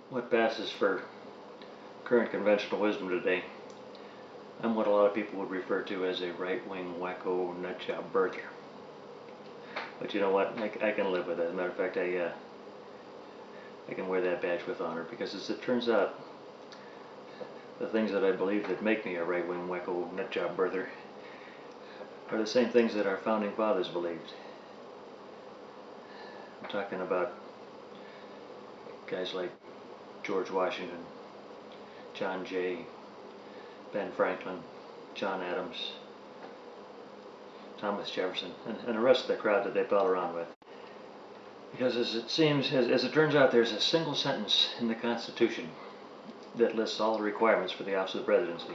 what passes for current conventional wisdom today. I'm what a lot of people would refer to as a right-wing wacko nutjob birther. But you know what? I can live with it. As a matter of fact, I can wear that badge with honor because as it turns out, the things that I believe that make me a right-wing wacko nutjob birther are the same things that our founding fathers believed. I'm talking about guys like George Washington, John Jay, Ben Franklin, John Adams, Thomas Jefferson, and the rest of the crowd that they pal around with. Because as it turns out, there's a single sentence in the Constitution that lists all the requirements for the office of the presidency.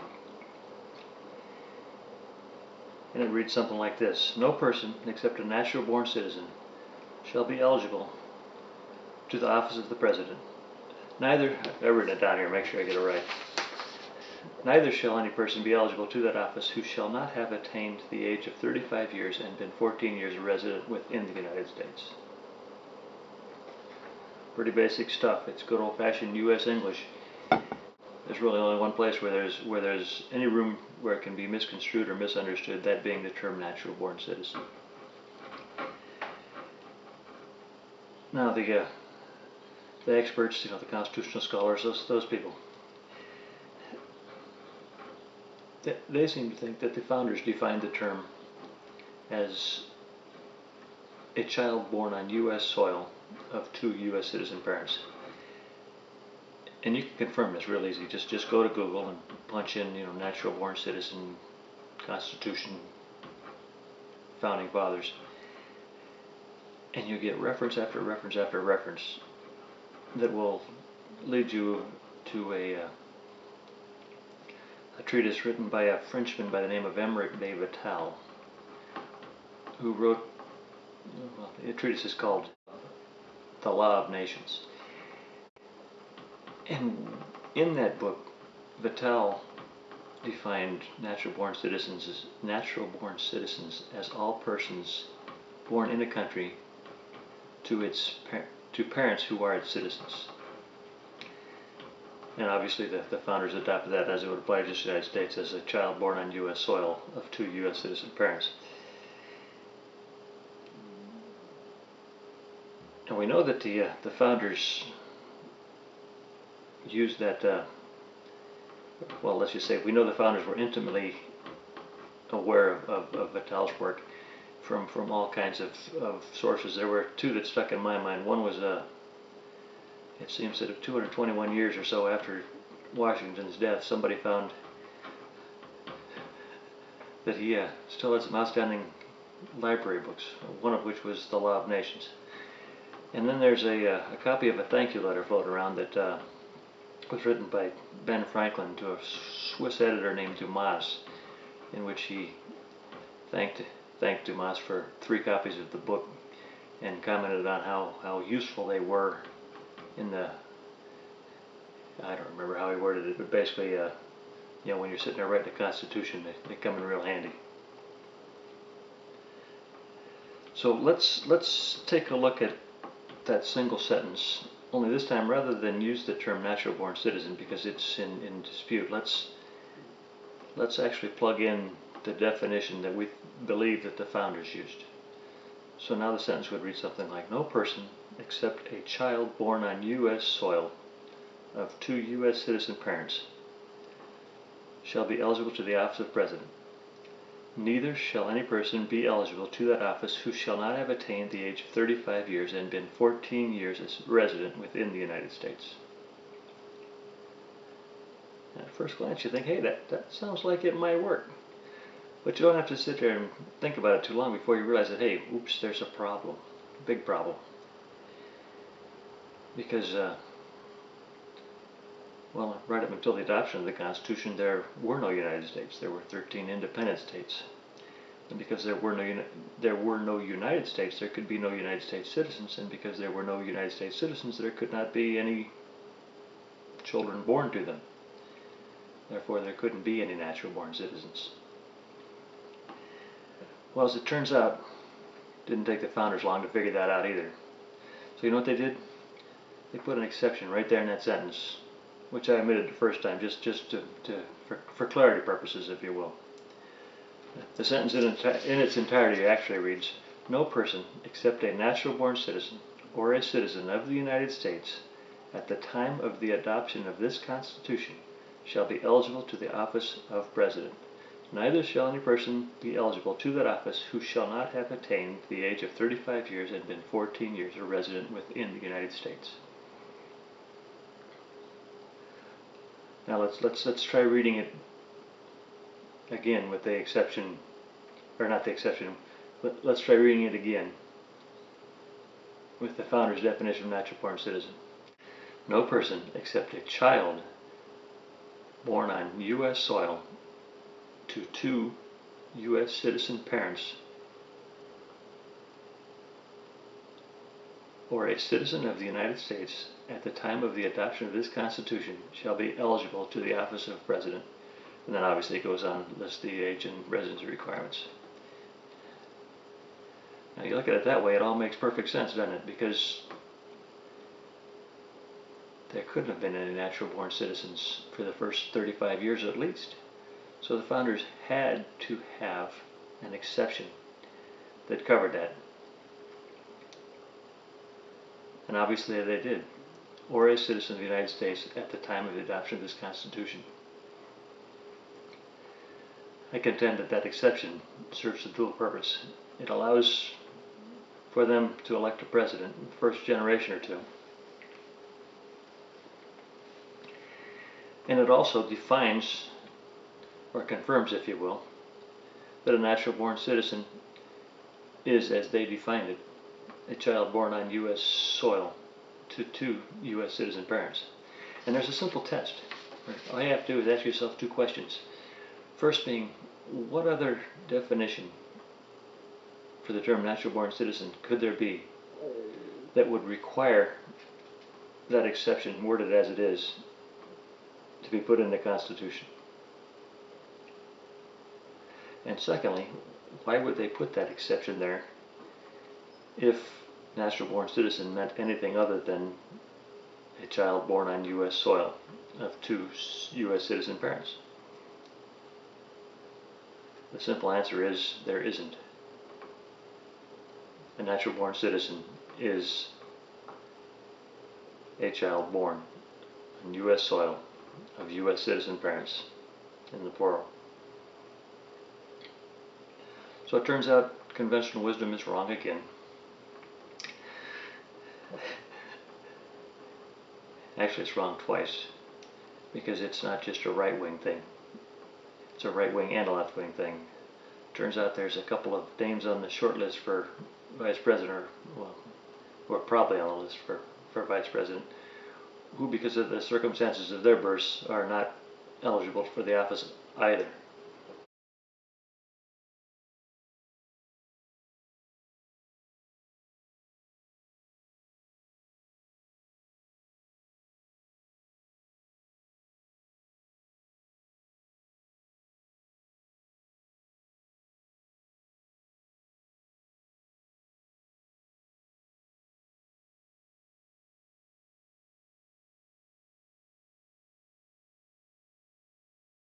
And it reads something like this: no person, except a natural born citizen, shall be eligible to the office of the president. Neither, I've written it down here, make sure I get it right. Neither shall any person be eligible to that office who shall not have attained the age of 35 years and been 14 years a resident within the United States. Pretty basic stuff. It's good old-fashioned U.S. English. There's really only one place where there's any room where it can be misconstrued or misunderstood, that being the term natural-born citizen. Now the experts, the constitutional scholars, those people, they seem to think that the founders defined the term as a child born on U.S. soil of two U.S. citizen parents. And you can confirm this real easy. Just go to Google and punch in, natural born citizen, Constitution, founding fathers, and you get reference after reference after reference that will lead you to a treatise written by a Frenchman by the name of Émeric de Vital, who wrote, the treatise is called The Law of Nations. And in that book, Vital defined natural-born citizens as all persons born in a country to parents who are its citizens. And obviously the founders adopted that as it would apply to the United States as a child born on U.S. soil of two U.S. citizen parents. And we know that the founders used that, well, let's just say we know the founders were intimately aware of Vital's work from all kinds of sources. There were two that stuck in my mind. One was it seems that 221 years or so after Washington's death, somebody found that he still had some outstanding library books, one of which was The Law of Nations. And then there's a copy of a thank you letter floating around that was written by Ben Franklin to a Swiss editor named Dumas, in which he thanked Dumas for 3 copies of the book and commented on how useful they were in the, I don't remember how he worded it, but basically, when you're sitting there writing the Constitution, they come in real handy. So let's take a look at that single sentence. Only this time, rather than use the term natural-born citizen because it's in dispute, let's actually plug in the definition that we believe that the founders used. So now the sentence would read something like, no person except a child born on U.S. soil of two U.S. citizen parents shall be eligible to the office of president. Neither shall any person be eligible to that office who shall not have attained the age of 35 years and been 14 years as resident within the United States. At first glance you think, hey, that sounds like it might work. But you don't have to sit there and think about it too long before you realize that, hey, oops, there's a problem, a big problem. Because, right up until the adoption of the Constitution, there were no United States. There were 13 independent states. And because there were no United States, there could be no United States citizens. And because there were no United States citizens, there could not be any children born to them. Therefore, there couldn't be any natural-born citizens. Well, as it turns out, it didn't take the founders long to figure that out either. So you know what they did? they put an exception right there in that sentence, which I omitted the first time, just for clarity purposes, if you will. The sentence in its entirety actually reads, "No person except a natural-born citizen or a citizen of the United States at the time of the adoption of this Constitution shall be eligible to the office of President. Neither shall any person be eligible to that office who shall not have attained the age of 35 years and been 14 years a resident within the United States." Now let's try reading it again with the exception, or not the exception. Let's try reading it again with the founder's definition of natural-born citizen. No person except a child born on U.S. soil to two U.S. citizen parents or a citizen of the United States at the time of the adoption of this Constitution shall be eligible to the office of President. And then obviously it goes on to list the age and residency requirements. Now you look at it that way, it all makes perfect sense, doesn't it? Because there couldn't have been any natural-born citizens for the first 35 years at least. So the founders had to have an exception that covered that. And obviously they did. Or a citizen of the United States at the time of the adoption of this Constitution. I contend that that exception serves a dual purpose. It allows for them to elect a president in the first generation or two. And it also defines, or confirms, if you will, that a natural-born citizen is, as they defined it, a child born on U.S. soil to two U.S. citizen parents. And there's a simple test. All you have to do is ask yourself two questions. First being, what other definition for the term natural-born citizen could there be that would require that exception, worded as it is, to be put in the Constitution? And secondly, why would they put that exception there if natural-born citizen meant anything other than a child born on U.S. soil of two U.S. citizen parents? The simple answer is there isn't. A natural-born citizen is a child born on U.S. soil of U.S. citizen parents, in the plural. So it turns out conventional wisdom is wrong again. Actually, it's wrong twice, because it's not just a right-wing thing. It's a right-wing and a left-wing thing. Turns out there's a couple of names on the short list for vice president, or probably on the list for vice president, who, because of the circumstances of their births, are not eligible for the office either.